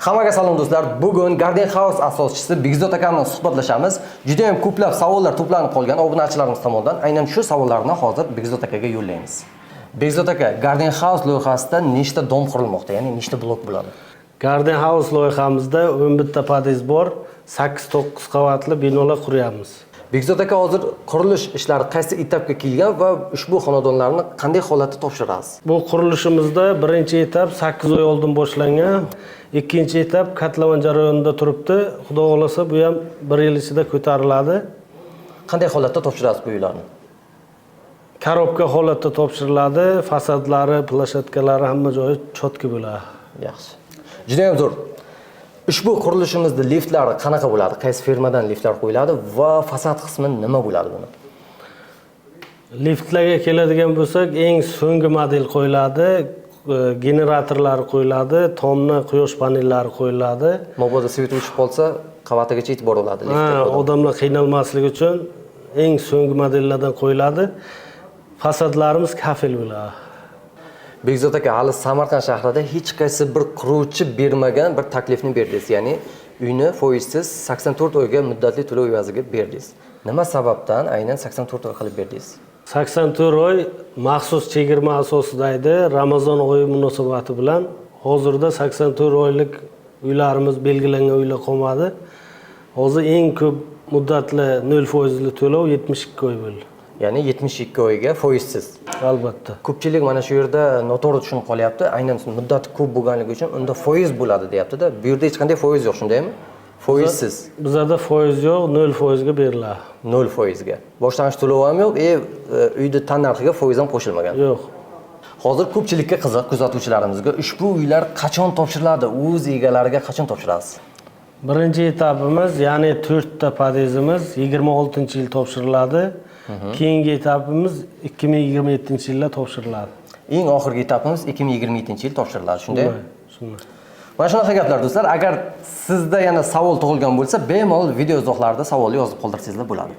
Hammaga salom do'stlar. Bugun Garden House asoschisi Begzod aka bilan suhbatlashamiz. Juda ham ko'plab savollar to'planib qolgan obunachilarimiz tomonidan. Aynan shu savollarni hozir Begzod akaga yo'llaymiz. Begzod aka, Garden House loyihasida nechta dom qurilmoqda? Ya'ni nechta blok bo'ladi? Garden House loyihamizda 11 ta podez bor, 8-9 qavatli binolar quryapmiz. Begzod aka, hozir qurilish ishlari qaysi etapga kelgan va ushbu xonadonlarni qanday holatda topshirasiz? Bu qurilishimizda birinchi etap 8 oy oldin boshlangan, ikkinchi etap katlavan jarayonida turibdi. Xudo xolasa bu ham 1 yil ichida ko'tariladi. Qanday holatda topshirasiz bu uylarni? Korobka holatda topshiriladi, fasadlari, plashatkalari hamma joyi chotki bo'ladi. Yaxshi. Juda ham zo'r. Ushbu qurilishimizda liftlar qanaqa bo'ladi? Qaysi firmadan liftlar qo'yiladi va fasad qismi nima bo'ladi buni? Liftlarga keladigan bo'lsak, eng so'nggi model qo'yiladi, generatorlar qo'yiladi, tomni quyosh panellari qo'yiladi. Mabodo svet o'chib qolsa, qavatigacha yetib boriladi liftda. Odamlar qiynalmasligi uchun eng so'nggi modellardan qo'yiladi. Fasadlarimiz kafel bo'ladi. Begzod aka, hali Samarqand shahrida hech qaysi bir quruvchi bermagan bir taklifni berdingiz. Ya'ni uyni foizsiz 84 oyga muddatli to'lov evaziga berdingiz. Nima sababdan aynan 84 oy qilib berdingiz? 84 oy maxsus chegirma asosida edi. Ramazon oyi munosabati bilan hozirda 84 oylik uylarimiz belgilangan uylar qolmadi. Hozir eng ko'p muddatli 0% to'lov 72 oy bo'ldi. Ya'ni 72 oyga foizsiz. Albatta. Ko'pchilik mana shu yerda noto'g'ri tushunib qolyapti. Aynan muddati ko'p bo'lganligi uchun unda foiz bo'ladi deyapti-da. Bu yerda hech qanday foiz yo'q, shundaymi? Foizsiz. Bizda foiz yo'q, 0% ga beriladi. 0% ga. Boshlanish to'lovi ham yo'q, uyni tan narxiga foiz ham qo'shilmagan. Yo'q. Hozir ko'pchilikka qiziq kuzatuvchilarimizga ushbu uylar qachon topshiriladi? O'z egalariga qachon topshirasiz? Birinchi etapimiz, ya'ni 4 ta podezimiz 26-yil topshiriladi. Keyingi etapimiz 2027-yilda topshiriladi. Eng oxirgi etapimiz 2027-yil topshiriladi, shundaymi? Shunday. Mana shunaqa gaplar do'stlar. Agar sizda yana savol tug'ilgan bo'lsa, bemalol video izohlarida savolni yozib qoldirsangizlar bo'ladi.